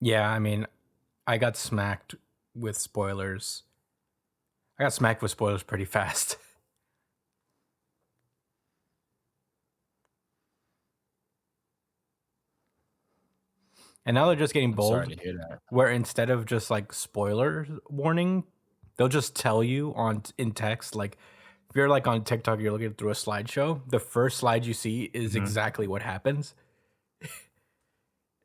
Yeah, I mean, I got smacked with spoilers. I got smacked with spoilers pretty fast. And now they're just getting I'm sorry bold, to hear that. where instead of just like spoiler warning, they'll just tell you on in text. Like if you're like on TikTok, you're looking through a slideshow. The first slide you see is Mhm. exactly what happens,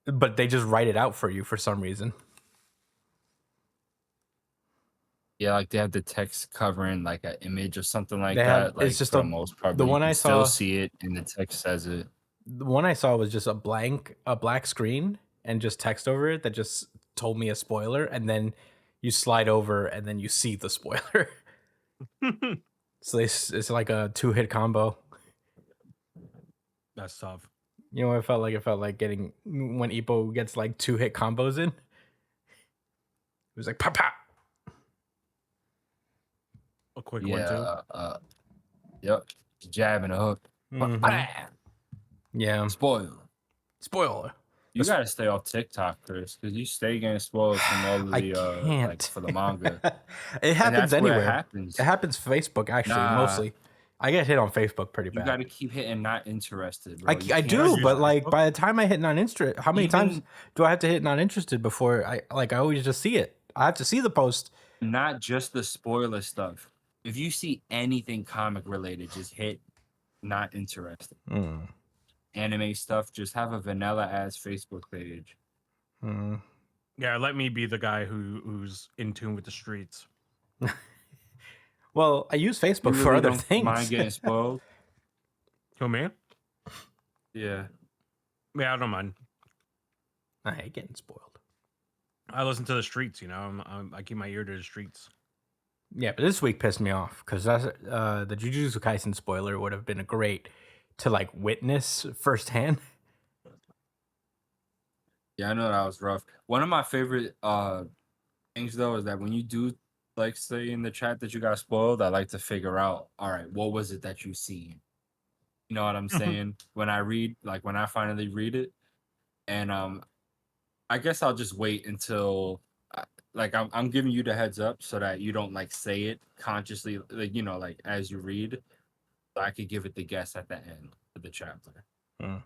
but they just write it out for you for some reason. Yeah, like they have the text covering like an image or something like They have that, it's like just for the a most part, the but you one can I still saw. see it and the text says it. The one I saw was just a black screen and just text over it that just told me a spoiler, and then you slide over and then you see the spoiler. So it's like a two hit combo. That's tough. You know what it felt like? It felt like getting when Ipo gets like two hit combos in. It was like pop pop. A quick one too. Yeah, yep. Jab and a hook. Mhm. Bam! Yeah. Spoil. Spoiler. You gotta stay off TikTok, Chris, because you stay getting spoiled from all of I the like can't. for the manga. It And happens that's where it anywhere. It happens. happens Facebook actually Nah, mostly. I get hit on Facebook pretty you bad. gotta keep hitting not interested, bro. You I can't I do, use but stop. like Facebook. by the time I hit non interested, how many times Even do I have to hit non interested before I always just see it? I have to see the post. not just the spoiler stuff. If you see anything comic related, just hit not interested. Mm, Anime stuff, just have a vanilla ass Facebook page. mm. Yeah, let me be the guy who's in tune with the streets. Well, I use Facebook You for really other don't mind things. getting spoiled? Who me? Yeah. Yeah, I don't mind. I hate getting spoiled. I listen to the streets. I keep my ear to the streets. Yeah, but this week pissed me off because that's the Jujutsu Kaisen spoiler would have been a great to like witness firsthand. Yeah, I know that was rough. One of my favorite things though is that when you do like say in the chat that you got spoiled, I like to figure out, all right, what was it that you seen? You know what I'm saying? When I read, like when I finally read it, and I guess I'll just wait until like I'm giving you the heads up so that you don't like say it consciously, like like as you read. So I could give it the guess at the end of the chapter. Mm.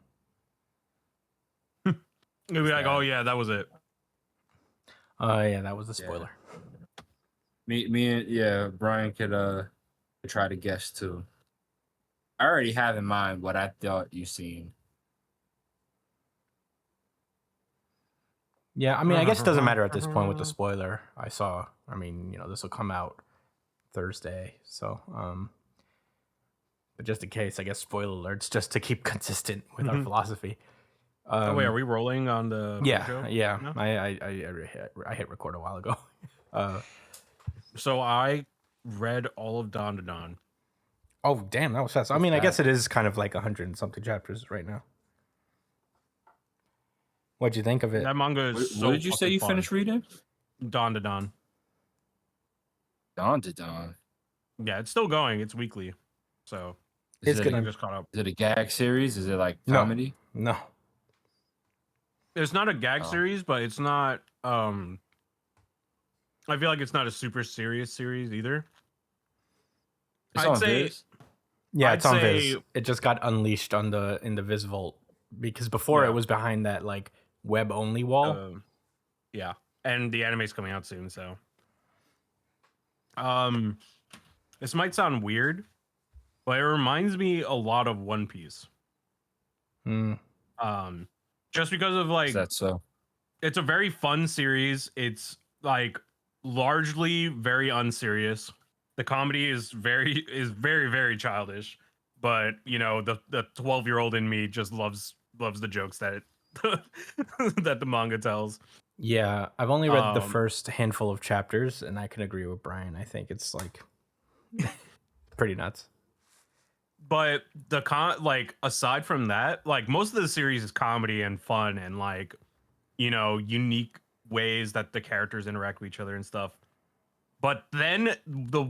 You'll be like, oh yeah, that was it. Oh yeah, that was a spoiler. Me and yeah, Brian could try to guess too. I already have in mind what I thought you seen. Yeah, I mean, I guess it doesn't matter at this point with the spoiler I saw. I mean, this will come out Thursday, so but just in case, I guess spoiler alerts just to keep consistent with our philosophy. Oh wait, are we rolling on the Yeah, show? yeah. No? I hit record a while ago. So I read all of Dawn to Dawn. Oh damn, that was fast. I What's mean, I that? guess it is kind of like 100 and something chapters right now. What'd you think of it? That manga What, is so what did you say fucking you fun. finished reading? Dawn to Dawn. Dawn to Dawn. Yeah, it's still going. It's weekly. So It's Is it, I gonna just caught up. is it a gag series? Is it like No. comedy? no. It's not a gag Oh. series, but it's not I feel like it's not a super serious series either. It's I'd on say- Viz? Yeah, I'd it's on Viz. say- It just got unleashed on in the Viz Vault because before Yeah. it was behind that like web only wall. Yeah, and the anime's coming out soon, so this might sound weird, but it reminds me a lot of One Piece. Hmm. Just because of like Is that so? it's a very fun series. It's like largely very unserious. The comedy is very very childish, but the 12-year-old in me just loves the jokes that that the manga tells. Yeah, I've only read the Um, first handful of chapters, and I can agree with Brian. I think it's like pretty nuts. But like aside from that, like most of the series is comedy and fun and like unique ways that the characters interact with each other and stuff. But then the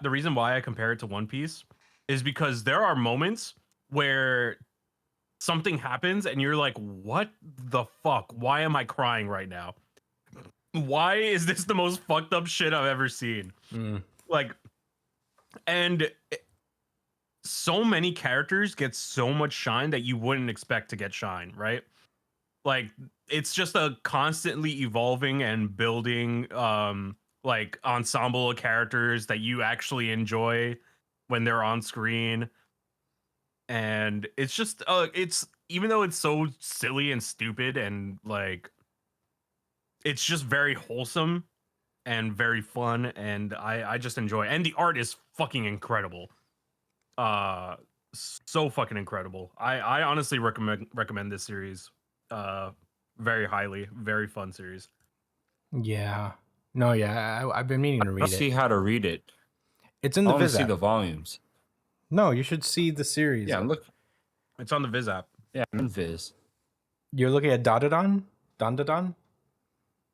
reason why I compare it to One Piece is because there are moments where something happens and you're like, what the fuck? Why am I crying right now? Why is this the most fucked up shit I've ever seen? Mm. Like, and so many characters get so much shine that you wouldn't expect to get shine, right? Like, it's just a constantly evolving and building like ensemble of characters that you actually enjoy when they're on screen. And it's just it's, even though it's so silly and stupid and like, it's just very wholesome and very fun, and I just enjoy it. And the art is fucking incredible. So fucking incredible. I honestly recommend this series very highly. Very fun series. Yeah. No, yeah. I've been meaning to I'll read see it. how to read it. It's in I the want to Viz see app. the volumes. No, you should see the series. Yeah, look. It's on the Viz app. Yeah, I'm in Viz. You're looking at Dadadon? Dandadan?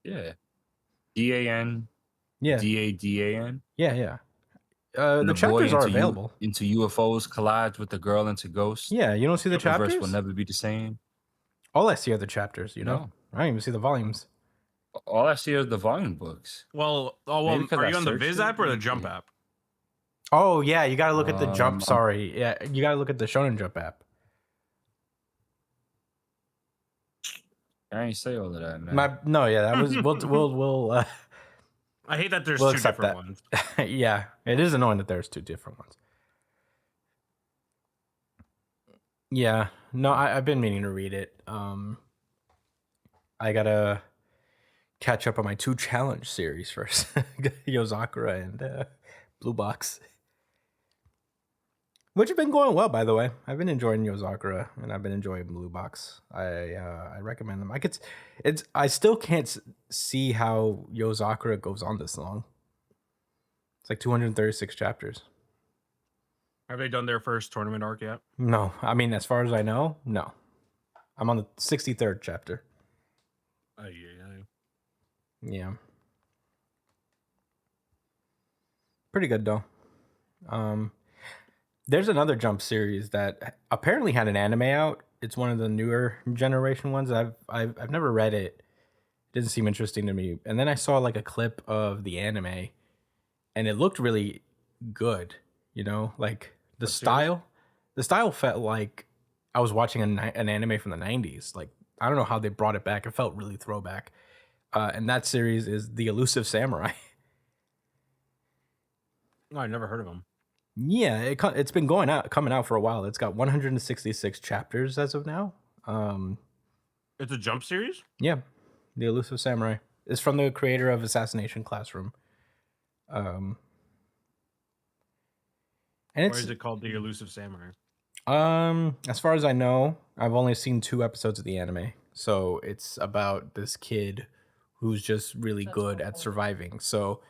Yeah. DAN. Yeah. DADAN. Yeah, yeah. And The the boy chapters are into available. into UFOs collides with the girl into ghosts. Yeah, you don't see the The universe chapters? will never be the same. All I see are the chapters, you know? No. I don't even see the volumes. All I see are the volume books. Well, Maybe 'cause are I you on the searched Viz it? app or the Let me Jump see. app? Oh, yeah, you gotta look at the Jump. I'm- Sorry. Yeah, you gotta look at the Shonen Jump app. I ain't say all of that, man. No, yeah, that was we'll I hate that there's We'll two accept different that. ones. yeah, it is annoying that there's two different ones. Yeah, no, I've been meaning to read it. I gotta catch up on my 2 challenge series first, Yozakura and Blue Box, which have been going well, by the way. I've been enjoying Yozakura and I've been enjoying Blue Box. I recommend them. I still can't see how Yozakura goes on this long. It's like 236 chapters. Have they done their first tournament arc yet? No, I mean, as far as I know, no. I'm on the 63rd chapter. Yeah. Pretty good though. There's another Jump series that apparently had an anime out. It's one of the newer generation ones. I've never read it. It didn't seem interesting to me. And then I saw like a clip of the anime, and it looked really good. You know, like the What series? style. The style felt like I was watching an anime from the 90s. Like, I don't know how they brought it back. It felt really throwback. And that series is The Elusive Samurai. Oh, I never heard of them. Yeah, it's been coming out for a while. It's got 166 chapters as of now. It's a Jump series? Yeah, The Elusive Samurai. It's from the creator of Assassination Classroom. And Or it's is it called The Elusive Samurai? as far as I know, I've only seen 2 episodes of the anime. So it's about this kid who's just really good at surviving. So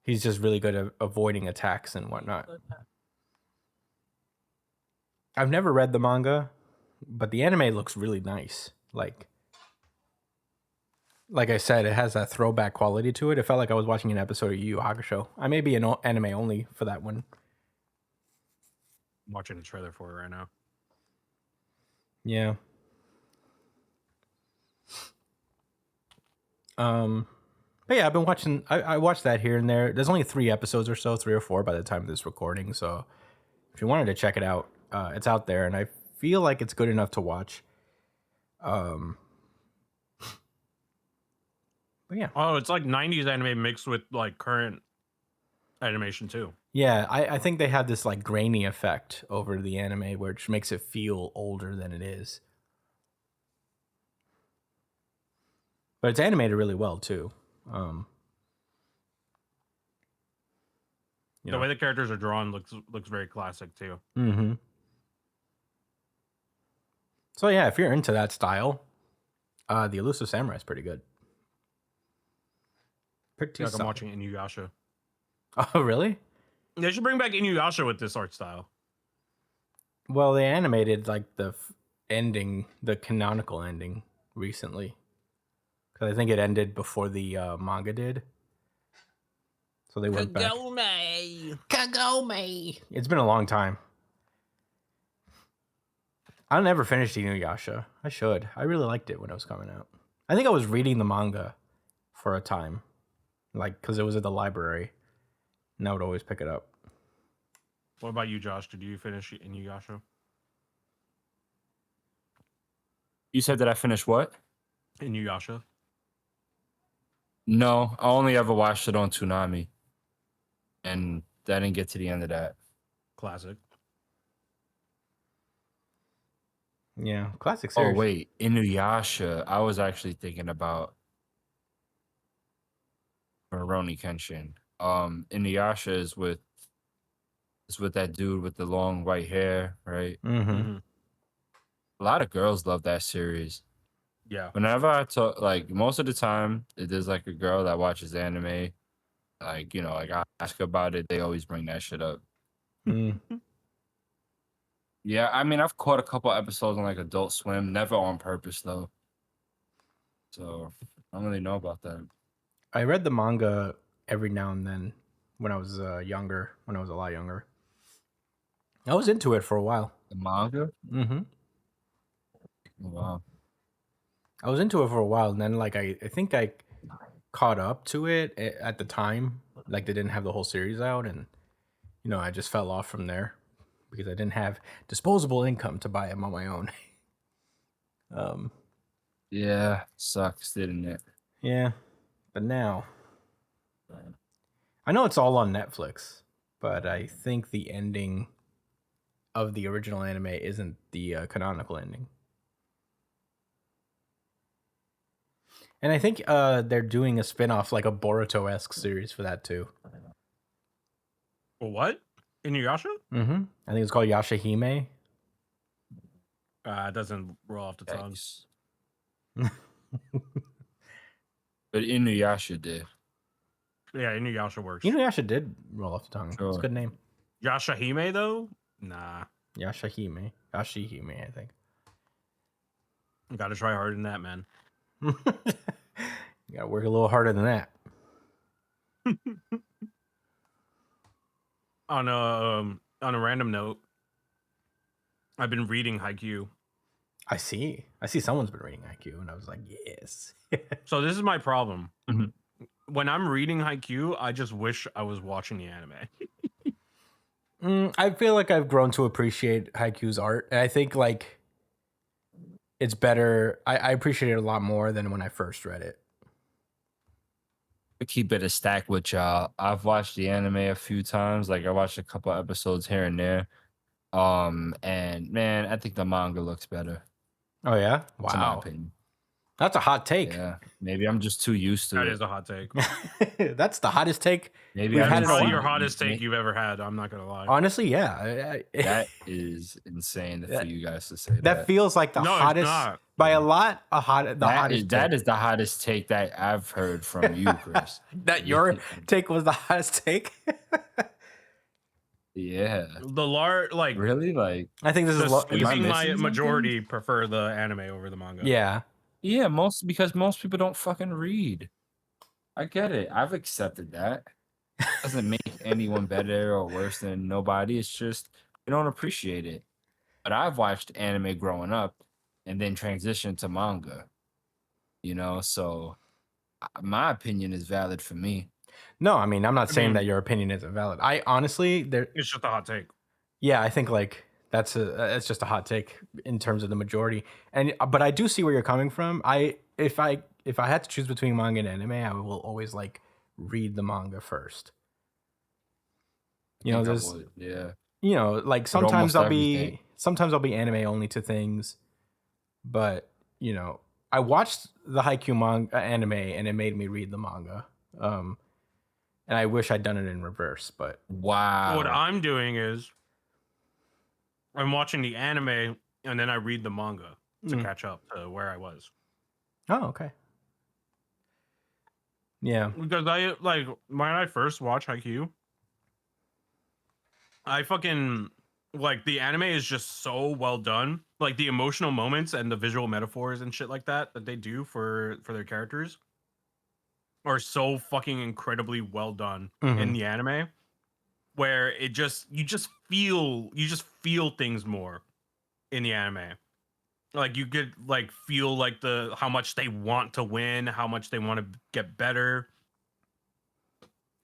he's just really good at avoiding attacks and whatnot. I've never read the manga, but the anime looks really nice. Like I said, it has that throwback quality to it. It felt like I was watching an episode of Yu Yu Hakusho. I may be an anime only for that one. I'm watching a trailer for it right now. Yeah. But yeah, I've been watching. I watched that here and there. There's only 3 episodes or so, 3 or 4 by the time of this recording. So if you wanted to check it out, it's out there, and I feel like it's good enough to watch. But yeah, Oh, it's like 90s anime mixed with like current animation too. yeah. I think they have this like grainy effect over the anime, which makes it feel older than it is. But it's animated really well too. You The know. way the characters are drawn looks very classic too. Mm-hmm. So yeah, if you're into that style, The Elusive Samurai is pretty good. Pretty Like I'm solid. watching Inuyasha. Oh, really? They should bring back Inuyasha with this art style. Well, they animated like the ending, the canonical ending, recently. Because I think it ended before the manga did. So they went back. Kagome! It's been a long time. I never finished Inuyasha. I should. I really liked it when it was coming out. I think I was reading the manga for a time, like because it was at the library, and I would always pick it up. What about you, Josh? Did you finish Inuyasha? You said that I finished what? Inuyasha. No, I only ever watched it on Toonami, and I didn't get to the end of that. Classic. Yeah, classic Oh series. wait, Inuyasha. I was actually thinking about Rurouni Kenshin. Inuyasha is with that dude with the long white hair, right? Mm-hmm. Mm-hmm. A lot of girls love that series. Yeah. Whenever I talk, like most of the time, if there's like a girl that watches anime, like like I ask about it, they always bring that shit up. Mm. Yeah, I mean, I've caught a couple episodes on like Adult Swim, never on purpose though. So I don't really know about that. I read the manga every now and then when I was younger, when I was a lot younger. I was into it for a while. The manga? Mm-hmm. Oh, wow. I was into it for a while, and then like I think I caught up to it at the time. Like they didn't have the whole series out, and I just fell off from there because I didn't have disposable income to buy them on my own. Yeah, sucks, didn't it? Yeah, but now I know it's all on Netflix, but I think the ending of the original anime isn't the canonical ending. And I think they're doing a spin-off, like a Boruto-esque series for that too. Well, what? Inuyasha? Mm-hmm. I think it's called Yashahime. It doesn't roll off the tongue. Yikes. But Inuyasha did. Yeah, Inuyasha works. Inuyasha did roll off the tongue. It's a Sure. good name. Yashahime though? Nah. Yashahime. Yashihime, I think. You gotta try harder than that, man. You gotta work a little harder than that. On a random note, I've been reading Haikyuu. I see someone's been reading IQ, and I was like, yes. So this is my problem. Mhm. When I'm reading Haikyuu, I just wish I was watching the anime. I feel like I've grown to appreciate Haikyuu's art, and I think like it's better. I appreciate it a lot more than when I first read it. To keep it a stack with y'all, I've watched the anime a few times. Like I watched a couple episodes here and there. And man, I think the manga looks better. Oh yeah, To my wow, opinion. that's a hot take. Yeah, maybe I'm just too used to That it. is a hot take. That's the hottest take. Maybe we've I had didn't it Probably all. see your it. hottest take you've ever had. I'm not gonna lie. Honestly, yeah. That is insane for you guys to say that that. feels like the No, it's hottest not. by a lot. The hottest. That take. is the hottest take that I've heard from you, Chris. That your take was the hottest take. Yeah. Like Really? Like, I think this the is Am I squeezing missing my something? majority prefer the anime over the manga. yeah. yeah, because most people don't fucking read. I get it. I've accepted that. Doesn't make anyone better or worse than nobody. It's just we don't appreciate it. But I've watched anime growing up and then transitioned to manga. So my opinion is valid for me. No, I mean I'm not saying mean- that your opinion isn't valid. I honestly, It's just a hot take. yeah, I think like that's just a hot take in terms of the majority. And but I do see where you're coming from. If I had to choose between manga and anime, I will always like read the manga first. I think I there's would, yeah. like But sometimes almost I'll everything. be anime only to things, but I watched the Haikyuu manga anime and it made me read the manga. And I wish I'd done it in reverse, but Wow. What I'm doing is I'm watching the anime and then I read the manga to Mm. catch up to where I was. Oh, okay. Yeah. Because I like when I first watched Haikyuu, I fucking like the anime is just so well done. Like the emotional moments and the visual metaphors and shit like that they do for their characters are so fucking incredibly well done in Mhm. the anime, where you just feel things more. in the anime. Like you could like feel like the how much they want to win, how much they want to get better,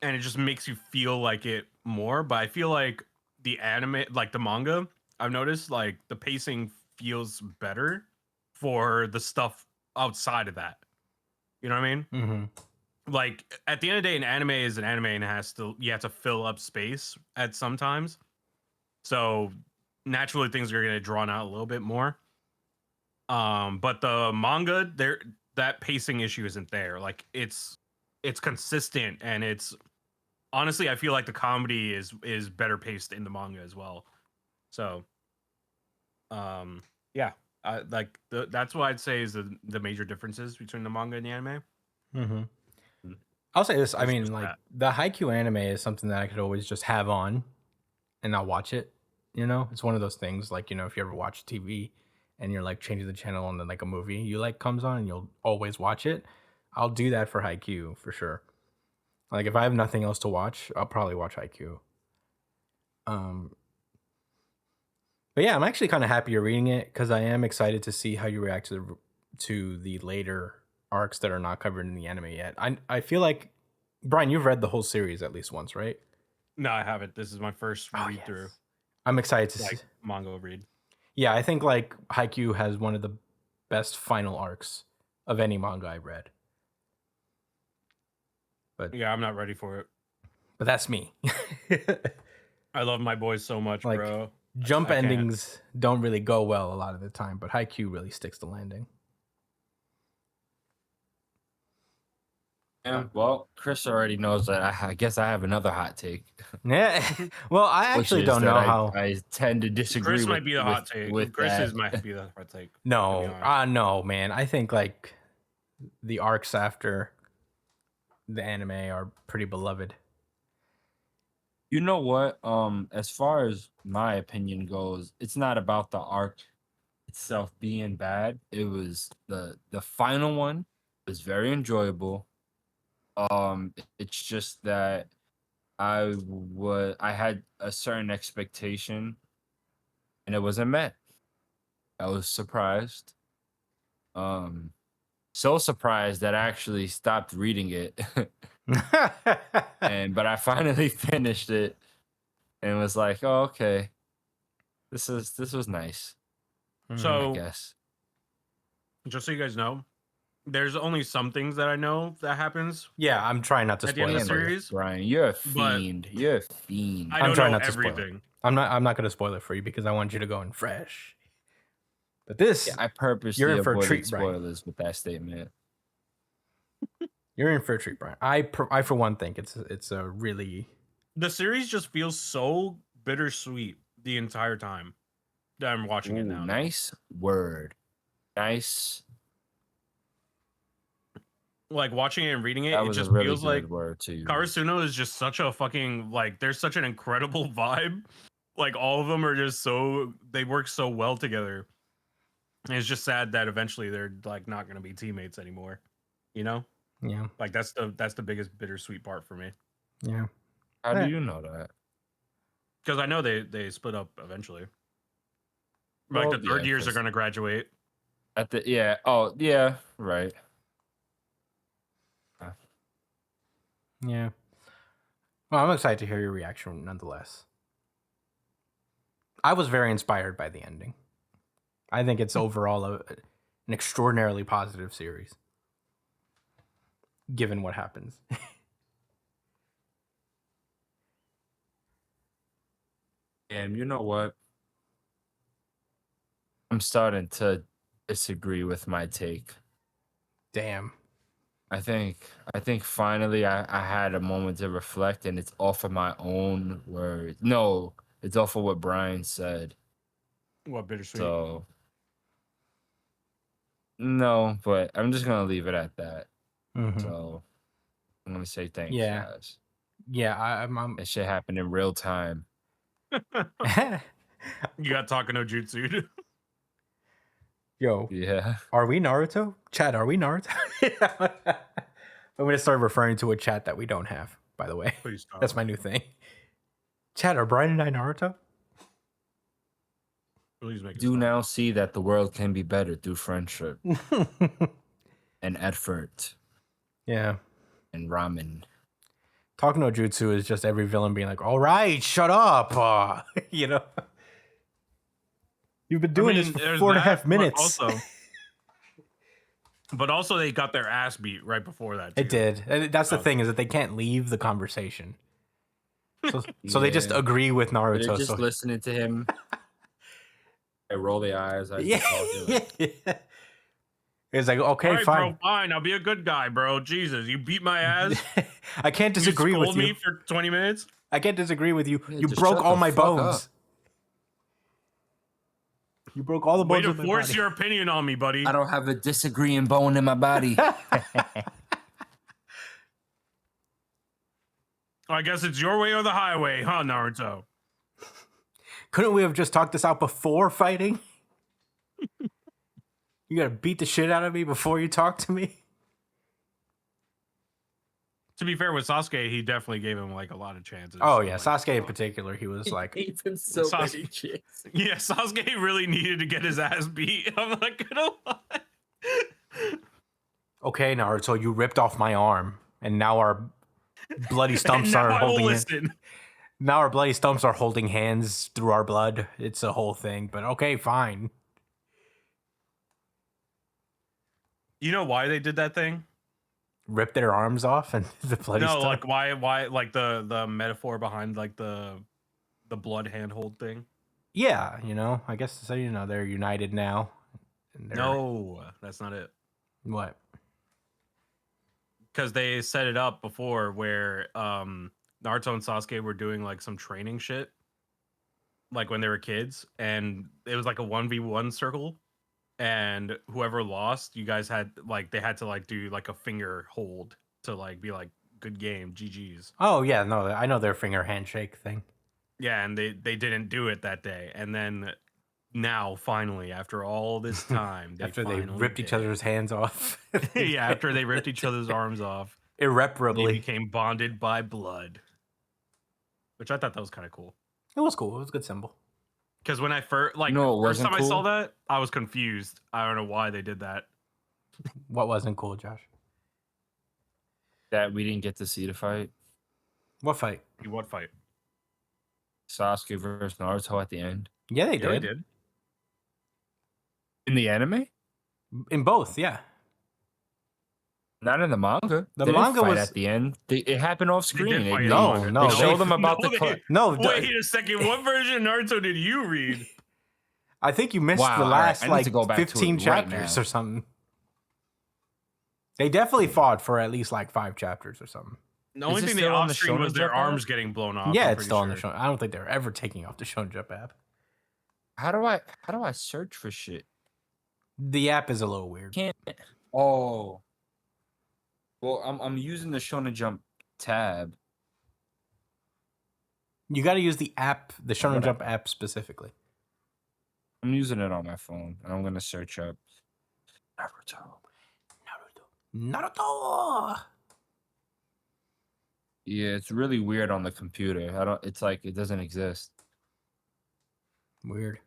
and it just makes you feel like it more. But I feel like the anime, like the manga, I've noticed like the pacing feels better for the stuff outside of that. You know what I mean? Mm-hmm. Like at the end of the day, an anime is an anime and you have to fill up space at sometimes. So naturally things are gonna drawn out a little bit more. But the manga, that pacing issue isn't there. Like it's consistent and it's honestly I feel like the comedy is better paced in the manga as well. So yeah. That's what I'd say is the major differences between the manga and the anime. Mm-hmm. I'll say this. I It's mean, just like that. the Haikyuu anime is something that I could always just have on and I'll watch it. You know, it's one of those things like, you know, if you ever watch TV and you're like changing the channel and then like a movie you like comes on and you'll always watch it. I'll do that for Haikyuu for sure. Like if I have nothing else to watch, I'll probably watch Haikyuu. But yeah, I'm actually kind of happy you're reading it because I am excited to see how you react to the later arcs that are not covered in the anime yet. I feel like Brian, you've read the whole series at least once, right? No, I haven't. This is my first read through. I'm excited to see. Like manga read. Yeah, I think like Haikyuu has one of the best final arcs of any manga I've read. But Yeah, I'm not ready for it. But that's me. I love my boys so much, Like, bro. Jump I can't. endings don't really go well a lot of the time, but Haikyuu really sticks the landing. Yeah, well, Chris already knows that I guess I have another hot take. Yeah. Well, I which actually is don't that know how. I tend to disagree Chris with, might be the hot with, take. with Chris that. might be the hot take. No, honest. no, man. I think like the arcs after the anime are pretty beloved. You know what? As far as my opinion goes, it's not about the arc itself being bad. It was the final one was very enjoyable. It's just that I had a certain expectation and it wasn't met. I was surprised. So surprised that I actually stopped reading it. But I finally finished it and was like, oh, okay. This was nice, I So, guess. just so you guys know, there's only some things that I know that happens. Yeah, I'm trying not to At the end spoil of it. the Damn, series, Brian, you're a but- fiend. You're a fiend. I I'm don't trying know not to spoil it. everything. I'm not going to spoil it for you because I want you to go in fresh. But this, Yeah, I purposely You're in for a avoided treat, Brian. spoilers with that statement. you're in for a treat, Brian. I for one think it's a really The series just feels so bittersweet the entire time that I'm watching it Ooh, now. nice word. Nice. Like watching it and reading it, That it was a just really feels good like word too. Karasuno is just such a fucking like. There's such an incredible vibe. Like all of them are just so they work so well together. And it's just sad that eventually they're like not gonna be teammates anymore. You know, yeah. like that's the biggest bittersweet part for me Yeah. How do you know that? because I know they split up eventually. Like Well, the third yeah, years are 'cause- gonna graduate. At the yeah. Oh yeah. Right. Yeah. Well, I'm excited to hear your reaction nonetheless. I was very inspired by the ending. I think it's overall an extraordinarily positive series, given what happens. And you know what? I'm starting to disagree with my take. Damn. I think finally I had a moment to reflect and it's off of my own words. No, it's off of what Brian said. What bittersweet? So no, but I'm just gonna leave it at that. Mhm. So I'm gonna say thanks, Yeah. guys. Yeah, I'm That shit happened in real time. You got talking no jutsu. Yo, Yeah. are we Naruto? Chat, are we Naruto? I'm gonna start referring to a chat that we don't have, by the way. Please stop. That's my new thing. Chat, are Brian and I Naruto? Please make it Do stop. now see that the world can be better through friendship and effort Yeah. and ramen. Talk no jutsu is just every villain being like, all right, shut up. You know? You've been doing this for there's 4.5 that, but minutes. But also they got their ass beat right before that. Too. It did. And that's the Oh. thing, is that they can't leave the conversation. So they just Yeah. agree with They're Naruto. just So listening to him. They roll their eyes as yeah. they talk. It's like, okay, All right, fine. bro, fine. I'll be a good guy, bro. Jesus, you beat my ass. I can't disagree you with scold you. me for 20 minutes. I can't disagree with you. Yeah, You just broke shut all the my fuck bones. up. You broke all the Way bones to of my force body. your opinion on me, buddy. I don't have a disagreeing bone in my body. I guess it's your way or the highway, huh, Naruto? Couldn't we have just talked this out before fighting? You gotta beat the shit out of me before you talk to me? To be fair with Sasuke, he definitely gave him like a lot of chances. Oh so, yeah, like, Sasuke in particular, he was like, Gave him so Sasuke- many chances. Yeah, Sasuke really needed to get his ass beat. I'm not gonna lie. okay, Naruto, you ripped off my arm, and now our bloody stumps Now are I will holding it. listen. Now our bloody stumps are holding hands through our blood. It's a whole thing, but okay, fine. You know why they did that thing? Rip their arms off and the bloody No, stump. like why like the metaphor behind like the blood handhold thing. Yeah, you know, I guess so. You know, they're united now. And they're, No, that's not it. what? Because they set it up before where Naruto and Sasuke were doing like some training shit, like when they were kids, and it was like a 1v1 circle, and whoever lost, you guys had like they had to like do like a finger hold to like be like good game, GG's. Oh yeah, no, I know their finger handshake thing. Yeah, and they didn't do it that day, and then now finally after all this time, After they finally ripped each did it. other's hands off. Yeah, after they ripped each other's arms off, they Irreparably. became bonded by blood, which I thought that was kind of cool. It was cool. It was a good symbol. Because when I first like No, it first wasn't time I saw cool. that, I was confused. I don't know why they did that. What wasn't cool, Josh? That we didn't get to see the fight. What fight? What fight? Sasuke versus Naruto at the end. Yeah, they Yeah, they did. did. In the anime? In both, yeah. Not in the manga. The They didn't manga fight was- at the end. It happened off They screen. did fight in No, the manga. no, They showed them about No, the club. No, Wait a second. What version of Naruto did you read? I think you missed Wow, the all right, last I need like to go back to 15 it right chapters now. or something. They definitely fought for at least like 5 chapters or something. The only it thing they still on off the screen was Shonen their Jump app? arms getting blown off. Yeah, I'm it's pretty still on the sure. show. I don't think they're ever taking off the Shonen Jump app. How do I search for shit? The app is a little weird. Can't. Oh. Well, I'm using the Shonen Jump tab. You got to use the app, the Shonen gonna- Jump app specifically. I'm using it on my phone, and I'm gonna search up Naruto. Naruto. Yeah, it's really weird on the computer. I don't. It's like it doesn't exist. Weird.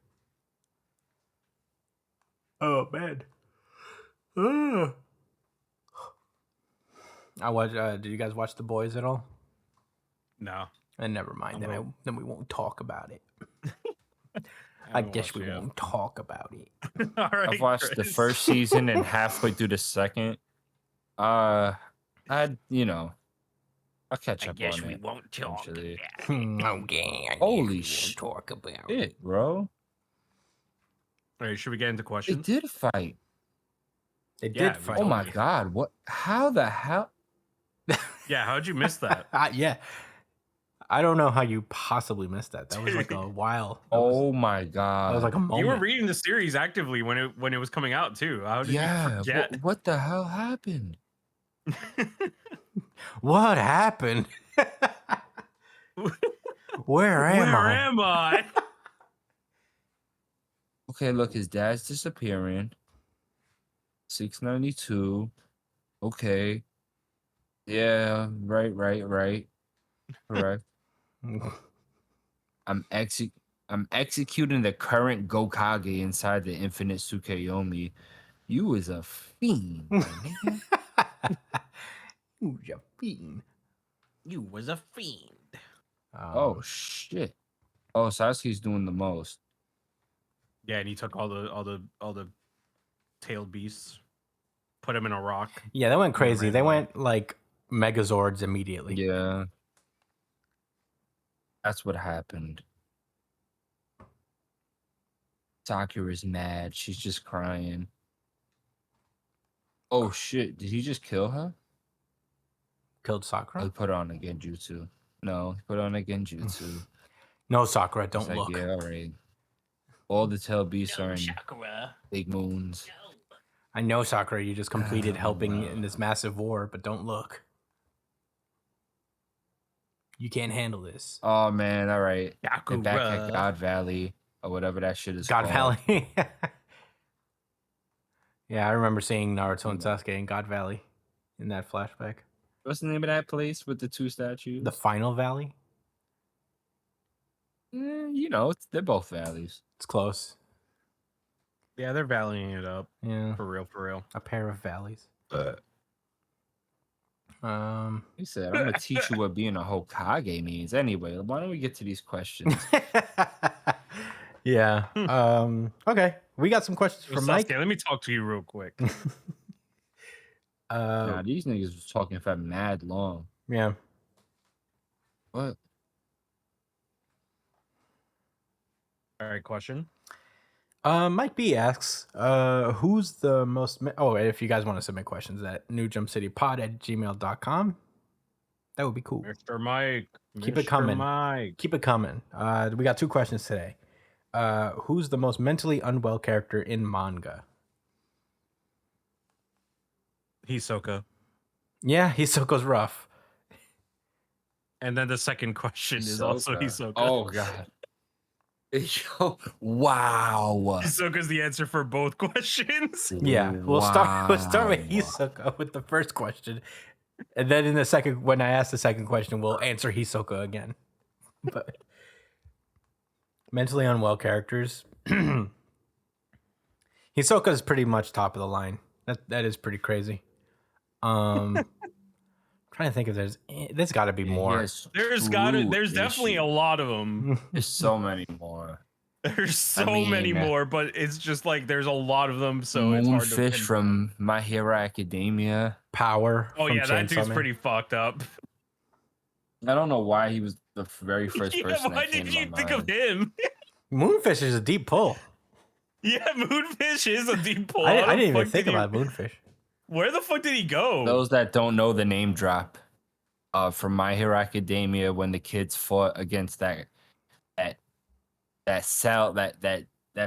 Oh man. Ugh. I watch. Did you guys watch The Boys at all? No. And never mind. I will. Then we won't talk about it. I haven't guess watched we it yet. won't talk about it. All right, I've watched the Chris. first season and halfway through the second. I'll catch up on it. won't eventually. Okay. Holy shit, Talk about bro! All right, should we get into They questions? did fight. They Yeah, did we fight. Oh my Totally. god! What? How the hell? Yeah, how'd you miss that? Yeah. I don't know how you possibly missed that. That was like a while. That was, Oh my that god! was like a moment. You were reading the series actively when it was coming out too. How did yeah. you forget? What the hell happened? What happened? Where am Where I? am I? Okay, look, his dad's disappearing. 692. Okay. Yeah, right. Correct. I'm I'm executing the current Gokage inside the Infinite Tsukuyomi. You is a fiend, my nigga. Ooh, you fiend. You was a fiend. Oh shit. Oh, Sasuke's doing the most. Yeah, and he took all the tailed beasts, put him in a rock. yeah, they went then crazy. ran They away. went like Megazords immediately. Yeah. That's what happened. Sakura's mad. She's just crying. Oh shit. Did he just kill her? Killed Oh, Sakura. he put on a genjutsu. No, he put on a genjutsu. No, Sakura, It's don't like, look. yeah, all right. All the tail beasts are in Sakura. big moons. I know, Sakura, you just completed helping Oh. in this massive war, but don't look. You can't handle this. Oh man, all right. They're Sakura. back at God Valley or whatever that shit is God called. Valley. Yeah, I remember seeing Naruto and Sasuke in God Valley in that flashback. What's the name of that place with the two statues? The Final Valley. You know, they're both valleys. It's close. Yeah, they're valuing it up Yeah, for real, for real. a pair of valleys. He said, "I'm gonna teach you what being a Hokage means." Anyway, why don't we get to these questions? yeah. Okay, we got some questions So from Sasuke, Mike. let me talk to you real quick. Nah, these niggas was talking for mad long. Yeah. What? All right, question. Mike B asks, who's the most... Oh, if you guys want to submit questions at newjumpcitypod@gmail.com, that would be cool. Mr. Mike. Keep it Mr. coming. Mike. Keep it coming. We got 2 questions today. Who's the most mentally unwell character in manga? Hisoka. Yeah, Hisoka's rough. And then the second question is also Hisoka. Oh god. Yo, wow. Hisoka's the answer for both questions. Yeah, we'll start with Wow. Hisoka with the first question. And then in the second, when I ask the second question, we'll answer Hisoka again. But mentally unwell characters. Hisoka's pretty much top of the line. That is pretty crazy. Trying to think if there's got to be more. Yes, There's definitely a lot of them. There's so many more. There's so mean, many more, but it's just like there's a lot of them, so it's hard to Moonfish pinpoint. from My Hero Academia. Power. Oh from yeah, that Chainsaw dude's Man. pretty fucked up. I don't know why he was the very first Yeah, person. why that came did to you my think mind. of him? Moonfish is a deep pull. Yeah, Moonfish is a deep pull. I How the didn't even fuck think did he- about Moonfish. Where the fuck did he go? Those that don't know the name drop, from My Hero Academia, when the kids fought against that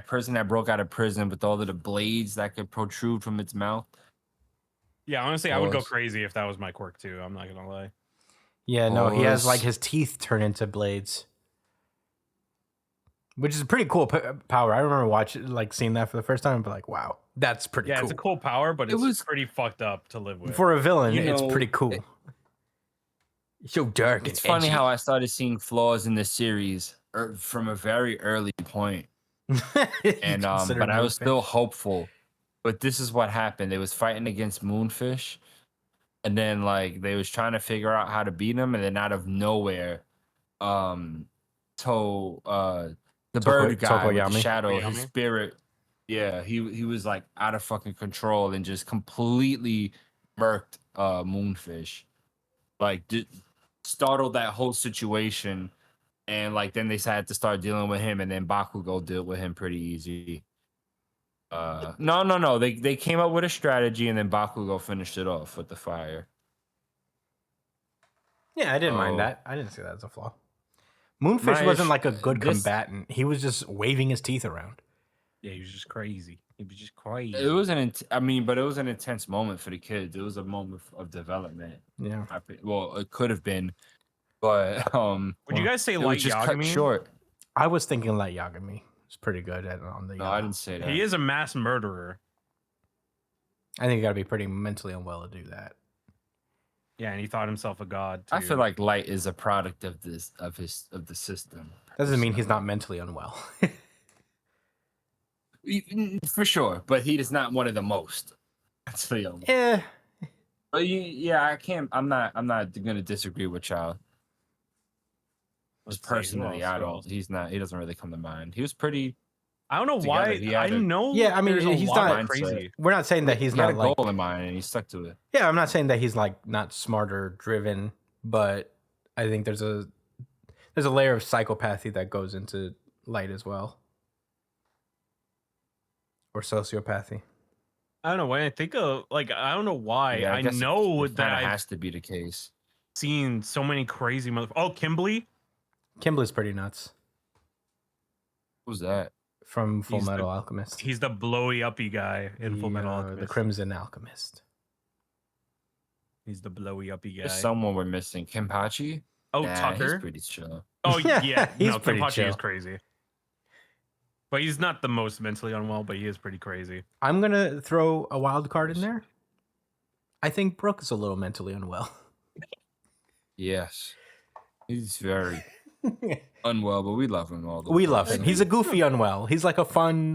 person that broke out of prison with all of the blades that could protrude from its mouth. Yeah, honestly, I would go Pause. crazy if that was my quirk too. I'm not gonna lie. Yeah, no, he has like Pause. his teeth turn into blades, which is a pretty cool power. I remember seeing that for the first time, but like, wow, that's pretty Yeah, cool. it's a cool power, but It it's was- pretty fucked up to live with. For a villain, You it's know, pretty cool. So dark. It's funny how I started seeing flaws in the series from a very early point. And but I was still hopeful. But this is what happened. They was fighting against Moonfish, and then like they was trying to figure out how to beat him, and then out of nowhere, the bird guy with the Tokoyami? shadow, his Tokoyami? spirit, yeah, he was like out of fucking control and just completely murked Moonfish, like startled that whole situation. And like then they had to start dealing with him, and then Bakugo dealt with him pretty easy. No. They came up with a strategy, and then Bakugo finished it off with the fire. Yeah, I didn't mind Oh. that. I didn't see that as a flaw. Moonfish My wasn't ish- like a good this- combatant. He was just waving his teeth around. Yeah, he was just crazy. He was just crazy. It was but it was an intense moment for the kids. It was a moment of development. Yeah. Well, it could have been, but Would you guys say it Light was just cut Yagami? short. I was thinking Light Yagami. It's pretty good on the. No, I didn't say that. He is a mass murderer. I think you got to be pretty mentally unwell to do that. Yeah, and he thought himself a god. I too. feel like Light is a product of the system. Doesn't mean he's not mentally unwell. For sure, but he is not one of the most. That's the only. Yeah. But yeah, I can't. I'm not gonna disagree with y'all. Let's see, who Personally, else, I who don't. else? He's not. He doesn't really come to mind. He was pretty. I don't know together. why. He I had a- know. Yeah, I mean, there's a he's lot not- of crazy. We're not saying that he's he had not a like. goal in mind, and he stuck to it. Yeah, I'm not saying that he's like not smart or driven, but I think there's a layer of psychopathy that goes into Light as well, or sociopathy. I don't know why I think of like I don't know why. Yeah, I guess know it that kinda I've has to be the case. seen so many crazy Kimberly. Kimberly's pretty nuts Who's that? from Full He's the- Metal Alchemist. He's the blowy uppy guy in Full Metal the Alchemist. Crimson Alchemist. He's the blowy uppy guy. There's someone we're missing. Kenpachi? Oh, Nah, Tucker. He's pretty chill. Oh yeah, He's no, pretty Kenpachi chill. is crazy. But he's not the most mentally unwell, but he is pretty crazy. I'm gonna throw a wild card in there. I think Brooke is a little mentally unwell. Yes. He's very unwell, but we love him all the We way. love him. He's a goofy unwell. He's like a fun,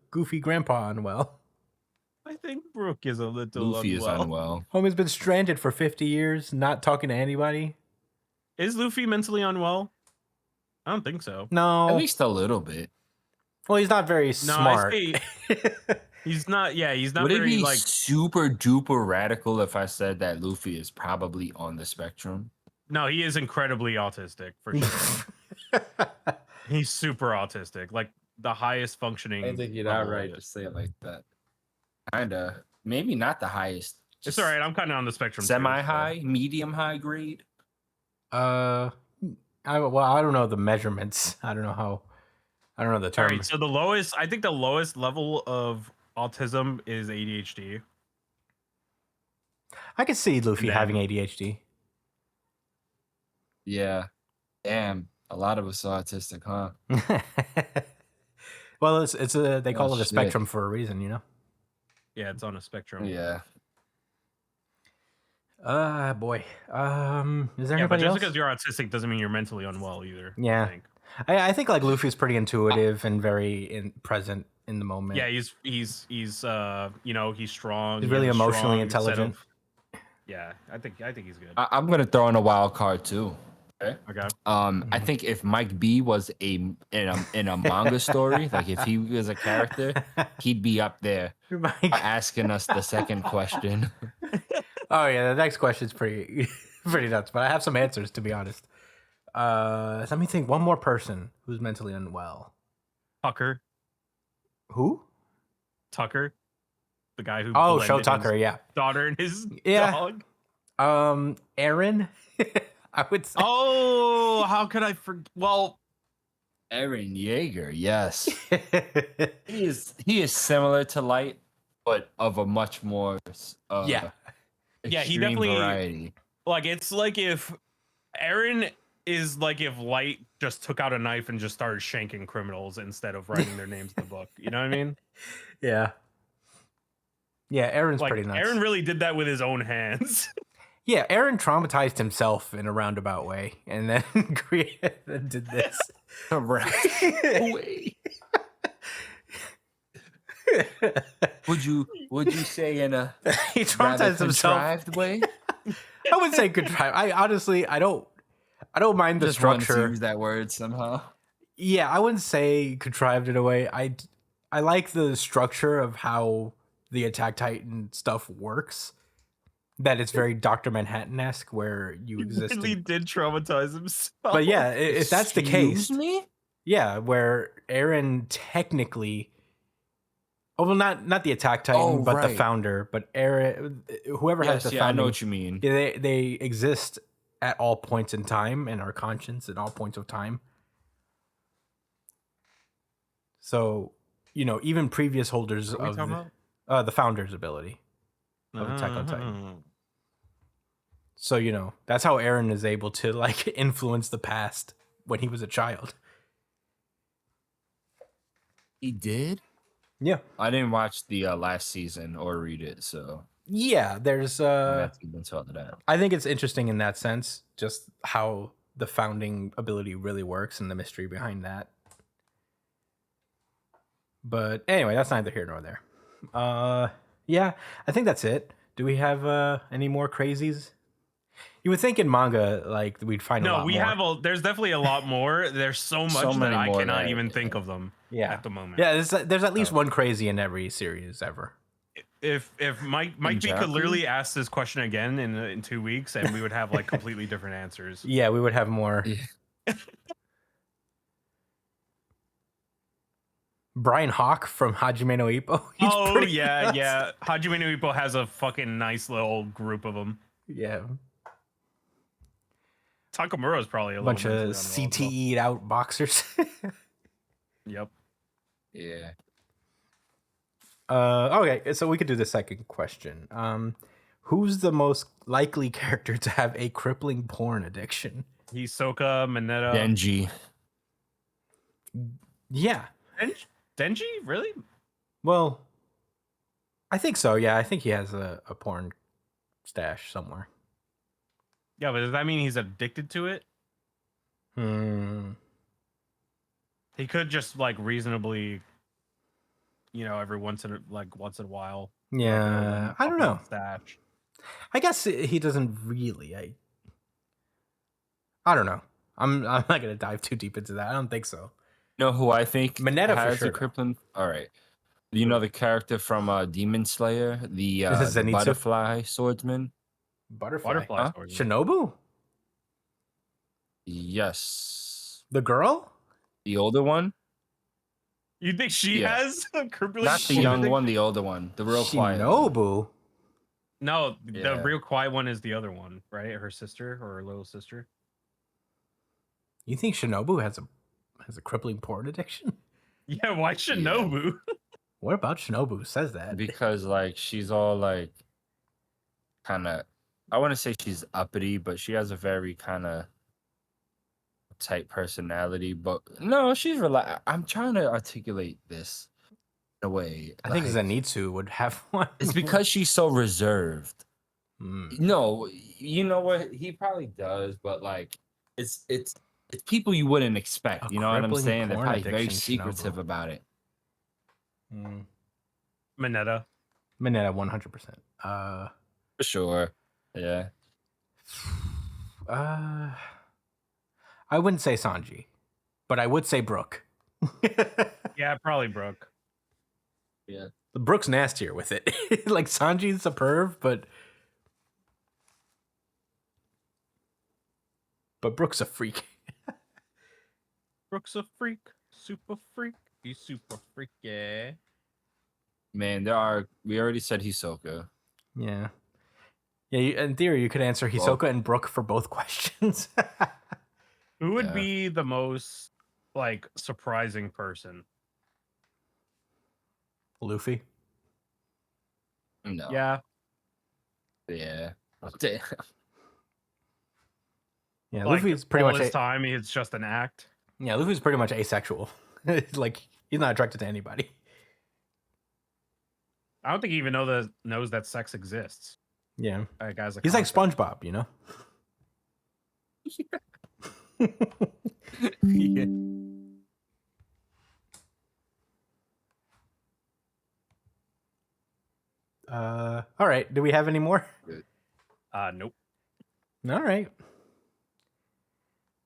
goofy grandpa unwell. I think Brooke is a little Luffy is unwell. unwell. Homie's been stranded for 50 years, not talking to anybody. Is Luffy mentally unwell? I don't think so. No. At least a little bit. Well, he's not very No, smart. he's not. Yeah, he's not Would it very be like. super duper radical if I said that Luffy is probably on the spectrum? No, he is incredibly autistic for sure. He's super autistic, like the highest functioning. level of it. say it like that. Kinda. Maybe not the highest. It's all right. I'm kind of on the spectrum. too, Semi so- high, medium high grade. I don't know the measurements. I don't know the All term. right. So I think the lowest level of autism is ADHD. I could see Luffy then- having ADHD. Yeah. Damn. A lot of us are autistic, huh? Well, they call Oh, it a shit. spectrum for a reason, you know. Yeah, it's on a spectrum. Yeah. Boy. Is there Yeah, but anybody just else? because you're autistic doesn't mean you're mentally unwell either. Yeah. I think. I think like Luffy's pretty intuitive and very present in the moment. Yeah, he's you know, he's strong. He's really has a emotionally strong set intelligent. of- Yeah, I think he's good. I'm gonna throw in a wild card too. Okay. I think if Mike B was in a manga story, like if he was a character, he'd be up there asking us the second question. Oh yeah, the next question's pretty nuts, but I have some answers to be honest. Let me think. One more person who's mentally unwell. Tucker, Who? the guy who Oh, blended Show his Tucker. Yeah. daughter and his Yeah. dog. Aaron. I would say. Oh, how could I forget? Well, Eren Yeager, yes, he is similar to Light, but of a much more Yeah. Yeah, he extreme definitely- variety. like it's like if Aaron is like if Light just took out a knife and just started shanking criminals instead of writing their names in the book. You know what I mean? Yeah. Yeah, Aaron's Like pretty nuts. Aaron really did that with his own hands. Yeah, Aaron traumatized himself in a roundabout way, and then did this. Right. Would you say in a He rather traumatized himself. contrived way? I wouldn't say contrived. I honestly, I don't mind the Just wanted to structure. use that word somehow. Yeah, I wouldn't say contrived in a way. I like the structure of how the Attack Titan stuff works. That it's very Dr. Manhattan-esque, where you exist. He did traumatize himself. But yeah, if that's the case, Excuse me? yeah, where Aaron technically, well, not the Attack Titan, Oh, but the right. founder, but Aaron, whoever has Yes, the yeah, I know founding, what you mean. yeah, they exist at all points in time and are conscious at all points of time. So, even previous holders What are we of talking about? the founder's ability. of Attack on Titan. Uh-huh. So, that's how Aaron is able to like influence the past when he was a child. He did? Yeah. I didn't watch the last season or read it, so Yeah, there's I'm gonna have to get into all of that. I think it's interesting in that sense, just how the founding ability really works and the mystery behind that. But anyway, that's neither here nor there. Yeah, I think that's it. Do we have any more crazies? You would think in manga, like we'd find a No, lot we more. have there's definitely a lot more. There's so much So that many I more cannot that- even think of them Yeah, at the moment. yeah. There's at least Oh. one crazy in every series ever. If Mike B could Jaku? literally ask this question again in 2 weeks, and we would have like completely different answers. Yeah, we would have more. Yeah. Brian Hawk from Hajime no Ippo. He's Oh pretty yeah, nuts. yeah. Hajime no Ippo has a fucking nice little group of them. Yeah, Takamura is probably a a bunch little of mentally unwell as well. CTE'd out boxers. Yep. Yeah. Okay, so we could do the second question. Who's the most likely character to have a crippling porn addiction? Hisoka, Mineta, Denji. Yeah. Denji? Really? Well, I think so. Yeah, I think he has a porn stash somewhere. Yeah, but does that mean he's addicted to it? Hmm. He could just like reasonably, every once in a while. Yeah, I don't know. Stash. I guess he doesn't really. I don't know. I'm not gonna dive too deep into that. I don't think so. You know who I think Mineta for has sure, a though. crippling? All right. You know the character from Demon Slayer, the Is it Zenitsu? butterfly swordsman? Butterfly. Butterfly. Huh? sword. Shinobu, Yes. the girl. The older one? You think she Yeah. has a crippling? Not the porn young addiction? one, the older one. The real quiet one. Shinobu. No, Yeah. the real quiet one is the other one, right? Her sister or her little sister. You think Shinobu has a crippling porn addiction? Yeah, why Shinobu? What about Shinobu says that? Because like she's all like kind of, I want to say she's uppity, but she has a very kind of type personality. But no, she's I'm trying to articulate this in a way. I think like, Zenitsu would have one. it's because she's so reserved. Mm. No, you know what? He probably does, but like it's people you wouldn't expect. A You know what I'm crippling saying? They're porn probably very addiction, secretive Shinobu. about it. Mm. Mineta. Mineta, 100%. For sure. Yeah. I wouldn't say Sanji, but I would say Brooke. Yeah, probably Brooke. Yeah. Brooke's nastier with it. Like Sanji's a perv, but Brooke's a freak. Brooke's a freak. Super freak. He's super freak, yeah. Man, we already said Hisoka. Yeah. Yeah, in theory, you could answer Hisoka and Brooke for both questions. Who would Yeah. be the most like surprising person? Luffy. No. Yeah. Yeah. Damn. Yeah, Like, Luffy's pretty all much this time it's just an act. yeah, Luffy's pretty much asexual. Like he's not attracted to anybody. I don't think he even knows that sex exists. Yeah. Like, as a He's like concept. SpongeBob, you know? Yeah. All right. Do we have any more? Nope. All right.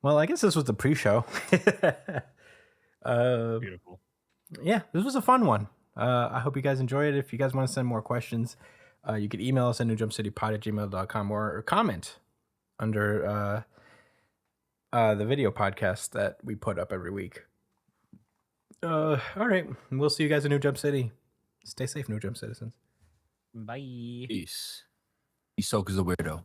Well, I guess this was the pre-show. Beautiful. Yeah, this was a fun one. I hope you guys enjoyed it. If you guys want to send more questions, you can email us at newjumpcitypod@gmail.com or comment under the video podcast that we put up every week. All right. We'll see you guys in New Jump City. Stay safe, New Jump citizens. Bye. Peace. Hisoka's a weirdo.